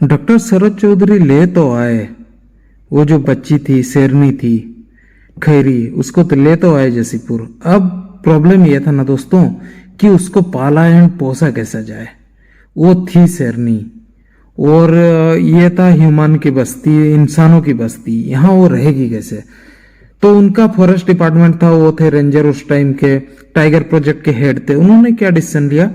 Doctor शरद चौधरी ले तो आए। वो जो बच्ची थी, शेरनी थी, खैरी, उसको तो ले तो आए जसीपुर। अब प्रॉब्लम यह था ना दोस्तों कि उसको पाला एंड पोसा कैसा जाए। वो थी शेरनी और ये था ह्यूमन की बस्ती, इंसानों की बस्ती, यहाँ वो रहेगी कैसे। तो उनका फॉरेस्ट डिपार्टमेंट था, वो थे रेंजर उस टाइम के, टाइगर प्रोजेक्ट के हेड थे। उन्होंने क्या डिसीजन लिया,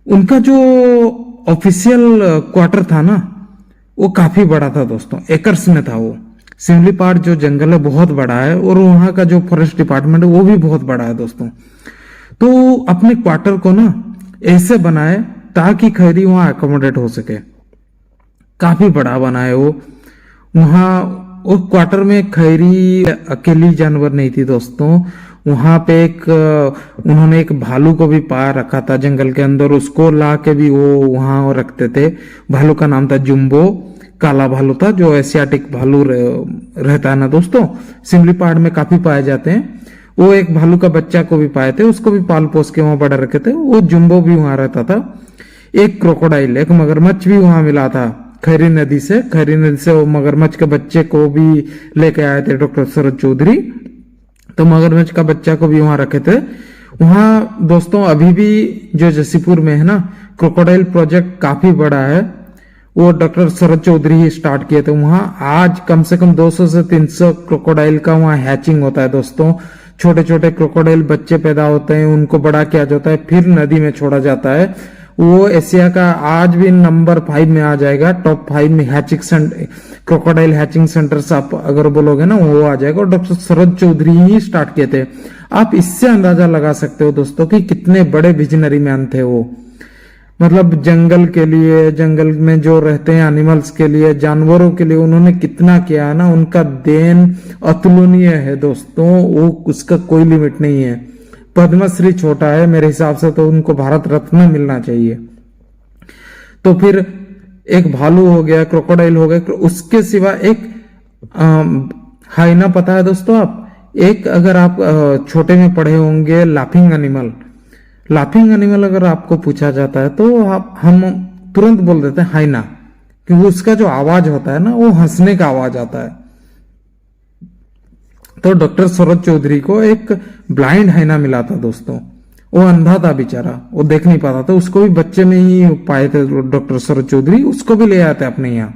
उनका जो ऑफिशियल क्वार्टर था ना वो काफी बड़ा था दोस्तों, एकर्स में था वो। सिमली पार्क जो जंगल है बहुत बड़ा है और वहां का जो फॉरेस्ट डिपार्टमेंट है वो भी बहुत बड़ा है दोस्तों। तो अपने क्वार्टर को ना ऐसे बनाए ताकि खैरी वहां अकोमोडेट हो सके। काफी बड़ा बनाए वो। वहां उस क्वार्टर में खैरी अकेली जानवर नहीं थी दोस्तों। वहां पे उन्होंने एक भालू को भी पा रखा था जंगल के अंदर, उसको ला के भी वो वहां रखते थे। भालू का नाम था जुम्बो, काला भालू था जो एशियाटिक भालू रहता है ना दोस्तों, सिमली पहाड़ में काफी पाए जाते हैं। वो एक भालू का बच्चा को भी पाए थे, उसको भी पाल पोस के वहां बड़ा रखे थे। वो जुम्बो भी वहां रहता था। एक क्रोकोडाइल, एक मगरमच्छ भी वहां मिला था खैरी नदी से। खैरी नदी से वो मगरमच्छ के बच्चे को भी लेके आए थे डॉक्टर शरद चौधरी। तो मगरमच्छ का बच्चा को भी वहां रखे थे। वहां दोस्तों अभी भी जो जसीपुर में है ना, क्रोकोडाइल प्रोजेक्ट काफी बड़ा है। वो डॉक्टर शरद चौधरी ही स्टार्ट किए थे। वहां आज कम से कम 200 से 300 क्रोकोडाइल का वहां हैचिंग होता है दोस्तों। छोटे छोटे क्रोकोडाइल बच्चे पैदा होते हैं, उनको बड़ा किया जाता है, फिर नदी में छोड़ा जाता है। वो एशिया का आज भी नंबर 5 में आ जाएगा, टॉप 5 में hatching centre, crocodile hatching centre आप अगर बोलोगे ना वो आ जाएगा। और डॉक्टर शरद चौधरी ही स्टार्ट किए थे। आप इससे अंदाजा लगा सकते हो दोस्तों कि कितने बड़े विजनरी मैन थे वो। मतलब जंगल के लिए, जंगल में जो रहते हैं एनिमल्स के लिए, जानवरों के लिए उन्होंने कितना किया है ना। उनका देन अतुलनीय है दोस्तों, वो उसका कोई लिमिट नहीं है। पद्मश्री छोटा है मेरे हिसाब से, तो उनको भारत रत्न मिलना चाहिए। तो फिर एक भालू हो गया, क्रोकोडाइल हो गया, उसके सिवा एक हाइना पता है दोस्तों आप। एक अगर आप छोटे में पढ़े होंगे लाफिंग एनिमल। लाफिंग एनिमल अगर आपको पूछा जाता है तो हम तुरंत बोल देते हैं हाइना, क्योंकि उसका जो आवाज होता है ना वो हंसने का आवाज आता है। तो डॉक्टर शरद चौधरी को एक ब्लाइंड हाइना मिला था दोस्तों। वो अंधा था बेचारा, वो देख नहीं पाता था। उसको भी बच्चे में ही पाए थे डॉक्टर शरद चौधरी, उसको भी ले आते अपने यहाँ।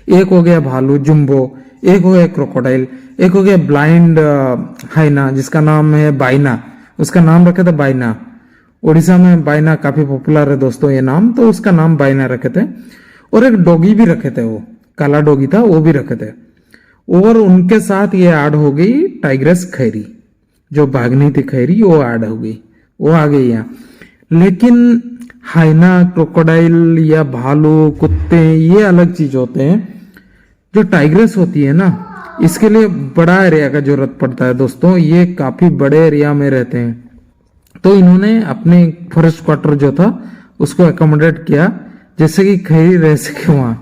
एक हो गया भालू जुम्बो, एक हो गया क्रोकोडाइल, एक हो गया ब्लाइंड हाइना जिसका नाम है बाइना। उसका नाम रखे थे बाइना। उड़ीसा में बाइना काफी पॉपुलर है दोस्तों ये नाम, तो उसका नाम बाइना रखे थे। और एक डॉगी भी रखे थे, वो काला डॉगी था, वो भी रखे थे। और उनके साथ ये ऐड हो गई टाइग्रेस खैरी, जो भागनी थी खैरी, वो ऐड हो गई, वो आ गई यहाँ। लेकिन हाइना, क्रोकोडाइल या भालू, कुत्ते, ये अलग चीज होते हैं। जो टाइग्रेस होती है ना, इसके लिए बड़ा एरिया का जरूरत पड़ता है दोस्तों। ये काफी बड़े एरिया में रहते हैं। तो इन्होंने अपने फॉरेस्ट क्वार्टर जो था उसको एकोमोडेट किया जैसे कि खैरी रह सके वहां।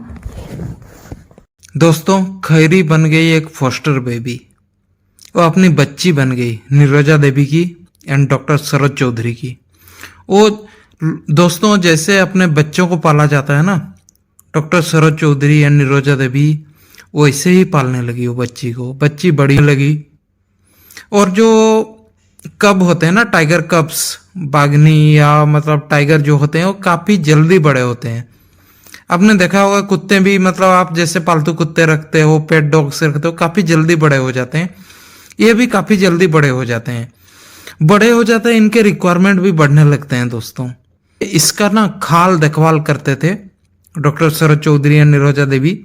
दोस्तों खैरी बन गई एक फोस्टर बेबी। वो अपनी बच्ची बन गई निरोजा देवी की एंड डॉक्टर शरद चौधरी की। वो दोस्तों जैसे अपने बच्चों को पाला जाता है ना, डॉक्टर शरद चौधरी एंड निरोजा देवी वैसे ही पालने लगी वो बच्ची को। बच्ची बड़ी लगी। और जो कब होते हैं ना, टाइगर कब्स, बाघनी या मतलब टाइगर जो होते हैं वो काफी जल्दी बड़े होते हैं। आपने देखा होगा कुत्ते भी, मतलब आप जैसे पालतू कुत्ते रखते हो, पेट डॉग से रखते हो, काफी जल्दी बड़े हो जाते हैं। ये भी काफी जल्दी बड़े हो जाते हैं। बड़े हो जाते हैं, इनके रिक्वायरमेंट भी बढ़ने लगते हैं दोस्तों। इसका ना खाल देखभाल करते थे डॉक्टर शरद चौधरी और निरोजा देवी।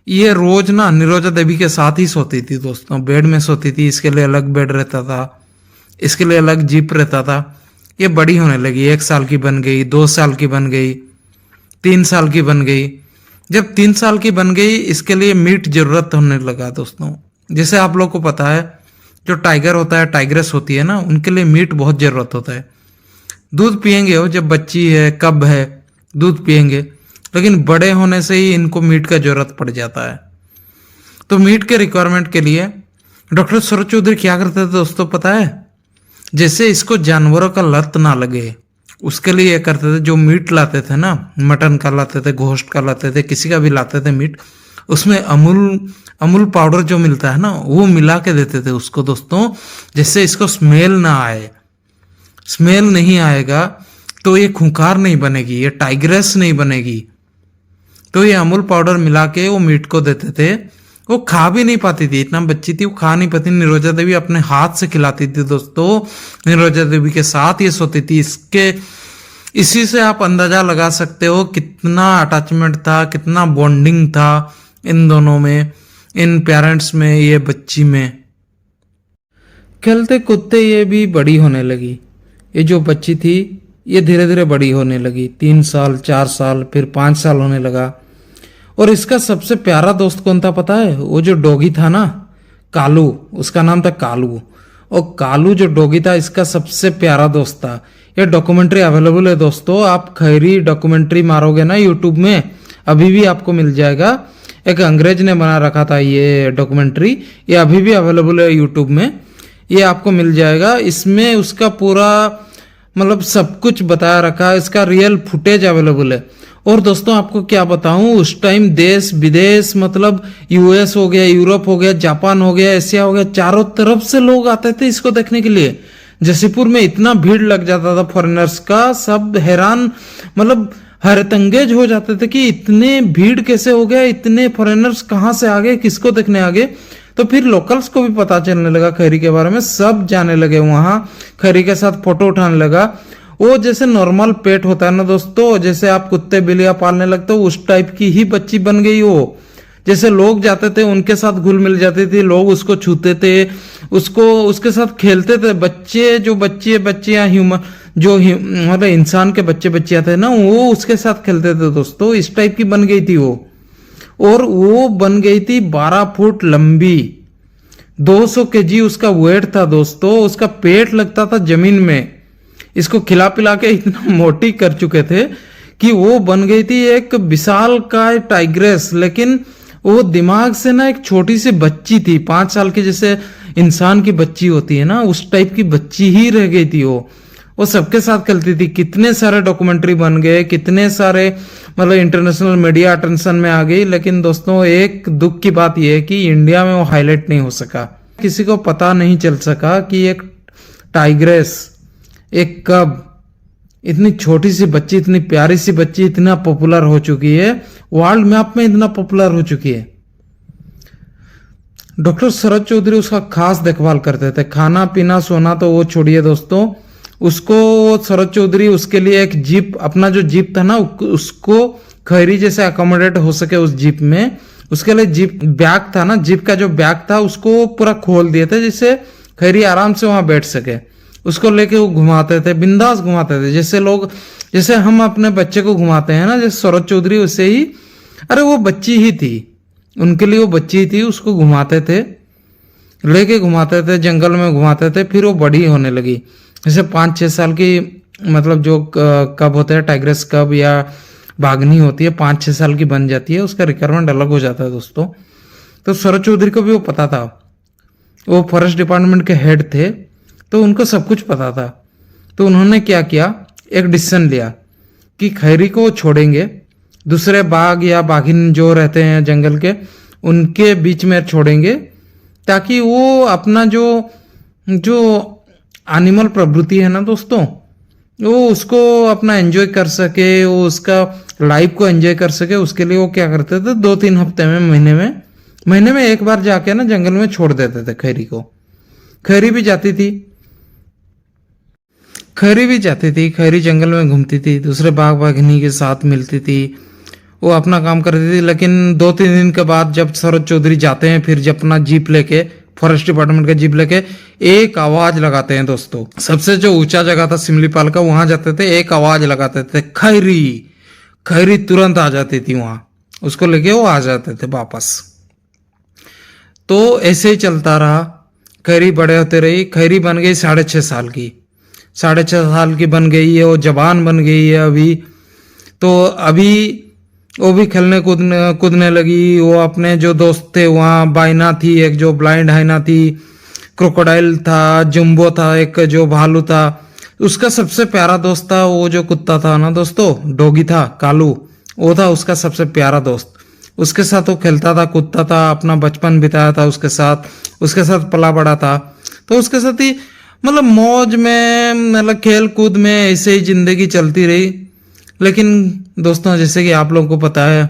ये रोज ना निरोजा देवी के साथ ही सोती थी दोस्तों, बेड में सोती थी। इसके लिए अलग बेड रहता था, इसके लिए अलग जीप रहता था। ये बड़ी होने लगी, 1 साल की बन गई, 2 साल की बन गई, 3 साल की बन गई। जब 3 साल की बन गई, इसके लिए मीट जरूरत होने लगा दोस्तों। जैसे आप लोग को पता है जो टाइगर होता है, टाइग्रेस होती है ना, उनके लिए मीट बहुत जरूरत होता है। दूध पियेंगे वो, जब बच्ची है, कब है, दूध पियेंगे, लेकिन बड़े होने से ही इनको मीट का जरूरत पड़ जाता है। तो मीट के रिक्वायरमेंट के लिए डॉक्टर शरद चौधरी क्या करते थे दोस्तों पता है? जैसे इसको जानवरों का लत ना लगे, उसके लिए ये करते थे, जो मीट लाते थे ना, मटन का लाते थे, गोश्त का लाते थे, किसी का भी लाते थे मीट, उसमें अमूल पाउडर जो मिलता है ना, वो मिला के देते थे उसको दोस्तों, जिससे इसको स्मेल ना आए। स्मेल नहीं आएगा तो ये खूंखार नहीं बनेगी, ये टाइग्रेस नहीं बनेगी। तो ये अमूल पाउडर मिला के वो मीट को देते थे। वो खा भी नहीं पाती थी, इतना बच्ची थी, वो खा नहीं पाती। निरोजा देवी अपने हाथ से खिलाती थी दोस्तों, निरोजा देवी के साथ ये सोती थी। इसी से आप अंदाजा लगा सकते हो कितना अटैचमेंट था, कितना बॉन्डिंग था इन दोनों में, इन पेरेंट्स में, ये बच्ची में। खेलते कूदते ये भी बड़ी होने लगी। ये जो बच्ची थी ये धीरे धीरे बड़ी होने लगी, 3 साल 4 साल फिर 5 साल होने लगा। और इसका सबसे प्यारा दोस्त कौन था पता है? वो जो डॉगी था ना, कालू, उसका नाम था कालू। और कालू जो डॉगी था, इसका सबसे प्यारा दोस्त था। ये डॉक्यूमेंट्री अवेलेबल है दोस्तों, आप खैरी डॉक्यूमेंट्री मारोगे ना यूट्यूब में, अभी भी आपको मिल जाएगा। एक अंग्रेज ने बना रखा था ये डॉक्यूमेंट्री, ये अभी भी अवेलेबल है यूट्यूब में, ये आपको मिल जाएगा। इसमें उसका पूरा मतलब सब कुछ बताया रखा है, इसका रियल फुटेज अवेलेबल है। और दोस्तों आपको क्या बताऊं, उस टाइम देश विदेश, मतलब यूएस हो गया, यूरोप हो गया, जापान हो गया, एशिया हो गया, चारों तरफ से लोग आते थे इसको देखने के लिए। जसीपुर में इतना भीड़ लग जाता था फॉरेनर्स का, सब हैरान, मतलब हैरतंगेज हो जाते थे कि इतने भीड़ कैसे हो गया, इतने फॉरेनर्स कहाँ से आ गए, किसको देखने आ गए। तो फिर लोकल्स को भी पता चलने लगा खैरी के बारे में, सब जाने लगे वहां, खैरी के साथ फोटो उठाने लगा। वो जैसे नॉर्मल पेट होता है ना दोस्तों, जैसे आप कुत्ते बिल्लियां पालने लगते हो, उस टाइप की ही बच्ची बन गई वो। जैसे लोग जाते थे उनके साथ घुल मिल जाती थी, लोग उसको छूते थे, उसके साथ खेलते थे। बच्चियां ह्यूमन जो मतलब इंसान के बच्चियां थे ना, वो उसके साथ खेलते थे दोस्तों। इस टाइप की बन गई थी वो। और वो बन गई थी 12 फुट लंबी, 200 केजी उसका वेट था दोस्तों। उसका पेट लगता था जमीन में। इसको खिला पिला के इतना मोटी कर चुके थे कि वो बन गई थी एक विशाल का टाइग्रेस। लेकिन वो दिमाग से ना एक छोटी सी बच्ची थी, 5 साल की, जैसे इंसान की बच्ची होती है ना, उस टाइप की बच्ची ही रह गई थी वो सबके साथ खेलती थी। कितने सारे डॉक्यूमेंट्री बन गए, कितने सारे मतलब इंटरनेशनल मीडिया अटेंशन में आ गई। लेकिन दोस्तों एक दुख की बात यह है कि इंडिया में वो हाईलाइट नहीं हो सका, किसी को पता नहीं चल सका कि एक टाइग्रेस, एक कब, इतनी छोटी सी बच्ची, इतनी प्यारी सी बच्ची इतना पॉपुलर हो चुकी है, वर्ल्ड मैप में इतना पॉपुलर हो चुकी है। डॉक्टर शरद चौधरी उसका खास देखभाल करते थे, खाना पीना सोना तो वो छोड़िए दोस्तों, उसको शरद चौधरी उसके लिए एक जीप, अपना जो जीप था ना, उसको खैरी जैसे अकोमोडेट हो सके उस जीप में, उसके लिए जीप बैग था ना, जीप का जो बैग था उसको पूरा खोल दिए थे, जिससे खैरी आराम से वहां बैठ सके। उसको लेके वो घुमाते थे, बिंदास घुमाते थे, जैसे हम अपने बच्चे को घुमाते हैं ना, जैसे शरद चौधरी वैसे ही। अरे वो बच्ची ही थी, उनके लिए वो बच्ची ही थी, उसको घुमाते थे, लेके घुमाते थे, जंगल में घुमाते थे। फिर वो बड़ी होने लगी, जैसे 5-6 साल की, मतलब जो कब होते हैं टाइग्रेस कब या बाघनी होती है, 5-6 साल की बन जाती है, उसका रिक्वायरमेंट अलग हो जाता है दोस्तों। तो शरद चौधरी को भी वो पता था, वो फॉरेस्ट डिपार्टमेंट के हेड थे, तो उनको सब कुछ पता था। तो उन्होंने क्या किया, एक डिसीजन लिया कि खैरी को छोड़ेंगे, दूसरे बाघ या बाघिन जो रहते हैं जंगल के, उनके बीच में छोड़ेंगे, ताकि वो अपना जो एनिमल प्रवृत्ति है ना दोस्तों, वो उसको अपना एंजॉय कर सके, वो उसका लाइफ को एंजॉय कर सके। उसके लिए वो क्या करते थे, 2-3 हफ्ते में, महीने में एक बार जाके ना जंगल में छोड़ देते थे खैरी को। खैरी भी जाती थी, खैरी जंगल में घूमती थी, दूसरे बाघ बाघिनी के साथ मिलती थी, वो अपना काम करती थी। लेकिन 2-3 दिन के बाद जब शरद चौधरी जाते हैं, फिर जब अपना जीप लेके, फॉरेस्ट डिपार्टमेंट का जीप लेके, एक आवाज लगाते हैं दोस्तों। सबसे जो ऊंचा जगह था सिमलीपाल का, वहां जाते थे, एक आवाज लगाते थे, खैरी तुरंत आ जाती थी वहां, उसको लेके वो आ जाते थे वापस। तो ऐसे ही चलता रहा, खैरी बड़े होते रही। खैरी बन गई 6.5 साल की, 6.5 साल की बन गई है, वो जवान बन गई है अभी। तो अभी वो भी खेलने कूदने लगी। वो अपने जो दोस्त थे वहाँ, बाइना थी एक, जो ब्लाइंड हाइना थी, क्रोकोडाइल था, जंबो था एक, जो भालू था, उसका सबसे प्यारा दोस्त था वो जो कुत्ता था ना दोस्तों, डॉगी था, कालू, वो था उसका सबसे प्यारा दोस्त। उसके साथ वो खेलता था, कूदता था, अपना बचपन बिताया था उसके साथ पला बड़ा था। तो उसके साथ ही मतलब मौज में, मतलब खेल कूद में ऐसे ही जिंदगी चलती रही। लेकिन दोस्तों जैसे कि आप लोगों को पता है,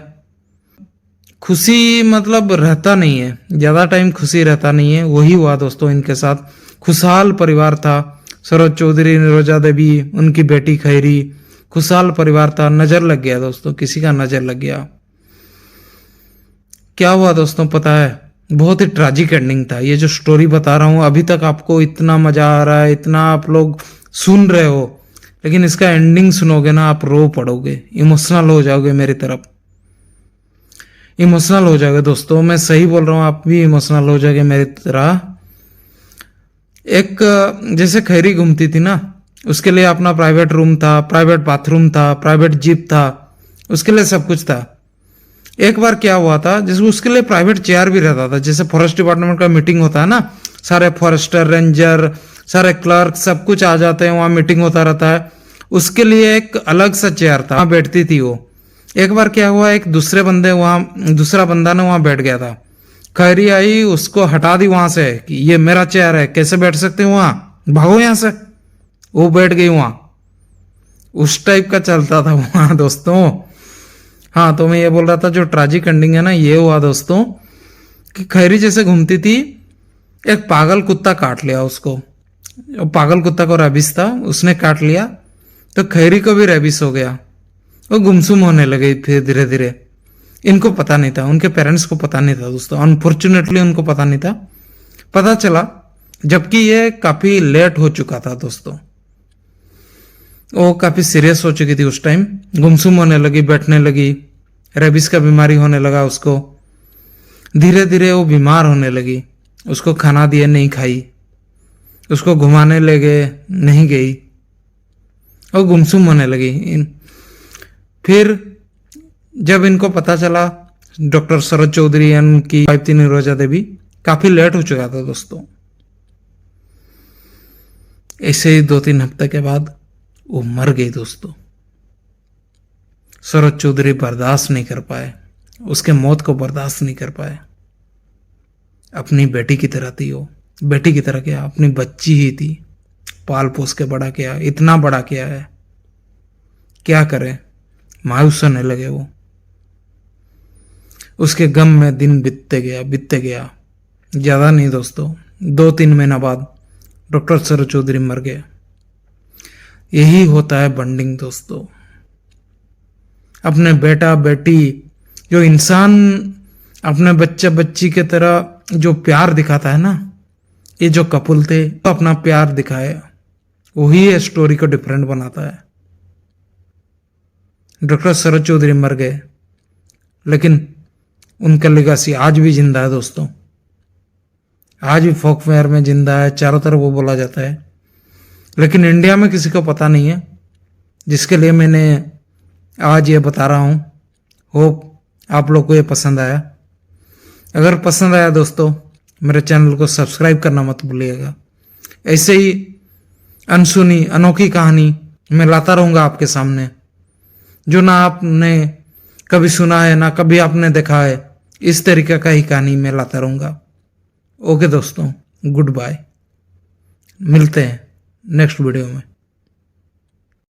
खुशी मतलब रहता नहीं है, ज्यादा टाइम खुशी रहता नहीं है। वही हुआ दोस्तों इनके साथ। खुशहाल परिवार था, सरोज चौधरी, निरोजा देवी, उनकी बेटी खैरी, खुशहाल परिवार था। नजर लग गया दोस्तों, किसी का नजर लग गया। क्या हुआ दोस्तों पता है, बहुत ही ट्रेजिक एंडिंग था। ये जो स्टोरी बता रहा हूं अभी तक आपको इतना मजा आ रहा है, इतना आप लोग सुन रहे हो, लेकिन इसका एंडिंग सुनोगे ना आप रो पड़ोगे, इमोशनल हो जाओगे मेरी तरफ, इमोशनल हो जाओगे दोस्तों। मैं सही बोल रहा हूं, आप भी इमोशनल हो जाओगे मेरी तरह। एक जैसे खैरी घूमती थी ना, उसके लिए अपना प्राइवेट रूम था, प्राइवेट बाथरूम था, प्राइवेट जीप था, उसके लिए सब कुछ था। एक बार क्या हुआ था, जैसे उसके लिए प्राइवेट चेयर भी रहता था। जैसे फॉरेस्ट डिपार्टमेंट का मीटिंग होता है ना, सारे फॉरेस्टर, रेंजर, सारे क्लर्क सब कुछ आ जाते हैं, वहां मीटिंग होता रहता है। उसके लिए एक अलग सा चेयर था, वहां बैठती थी वो। एक बार क्या हुआ, एक दूसरा बंदा ना वहां बैठ गया था। खैरी आई, उसको हटा दी वहां से कि ये मेरा चेयर है, कैसे बैठ सकते हो वहां, भागो यहां से। वो बैठ गई वहां। उस टाइप का चलता था वहां दोस्तों। हाँ, तो मैं ये बोल रहा था जो ट्रेजिक एंडिंग है ना, ये हुआ दोस्तों कि खैरी जैसे घूमती थी, एक पागल कुत्ता काट लिया उसको। पागल कुत्ता को रेबिस था, उसने काट लिया, तो खैरी को भी रेबिस हो गया। वो गुमसुम होने लगे फिर धीरे धीरे। इनको पता नहीं था, उनके पेरेंट्स को पता नहीं था दोस्तों, अनफॉर्चुनेटली उनको पता नहीं था। पता चला जबकि ये काफी लेट हो चुका था दोस्तों। वो काफी सीरियस हो चुकी थी उस टाइम, गुमसुम होने लगी, बैठने लगी, रेबिस का बीमारी होने लगा उसको। धीरे धीरे वो बीमार होने लगी, उसको खाना दिए नहीं खाई, उसको घुमाने ले गए नहीं गई, वो गुमसुम होने लगी। फिर जब इनको पता चला, डॉक्टर सरोज चौधरी एंड उनकी वाइफ थी निरोजा देवी, काफी लेट हो चुका था दोस्तों। ऐसे ही 2-3 हफ्ते के बाद वो मर गई दोस्तों। सरोज चौधरी बर्दाश्त नहीं कर पाए, उसके मौत को बर्दाश्त नहीं कर पाए। अपनी बेटी की तरह थी वो, बेटी की तरह क्या, अपनी बच्ची ही थी, पाल पोस के बड़ा किया, इतना बड़ा किया है, क्या करे। मायूस होने लगे वो, उसके गम में दिन बीतते गया। ज्यादा नहीं दोस्तों, 2-3 महीना बाद डॉक्टर सरोज चौधरी मर गए। यही होता है बॉन्डिंग दोस्तों। अपने बेटा बेटी, जो इंसान अपने बच्चा बच्ची के तरह जो प्यार दिखाता है ना, ये जो कपल थे तो अपना प्यार दिखाए, वही है स्टोरी को डिफरेंट बनाता है। डॉक्टर सरोज चौधरी मर गए, लेकिन उनका लेगासी आज भी जिंदा है दोस्तों, आज भी फोक फेयर में जिंदा है, चारों तरफ वो बोला जाता है। लेकिन इंडिया में किसी को पता नहीं है, जिसके लिए मैंने आज ये बता रहा हूं। होप आप लोग को ये पसंद आया। अगर पसंद आया दोस्तों, मेरे चैनल को सब्सक्राइब करना मत भूलिएगा। ऐसे ही अनसुनी अनोखी कहानी मैं लाता रहूंगा आपके सामने, जो ना आपने कभी सुना है ना कभी आपने देखा है। इस तरीके का ही कहानी मैं लाता रहूंगा। ओके दोस्तों, गुड बाय, मिलते हैं नेक्स्ट वीडियो में।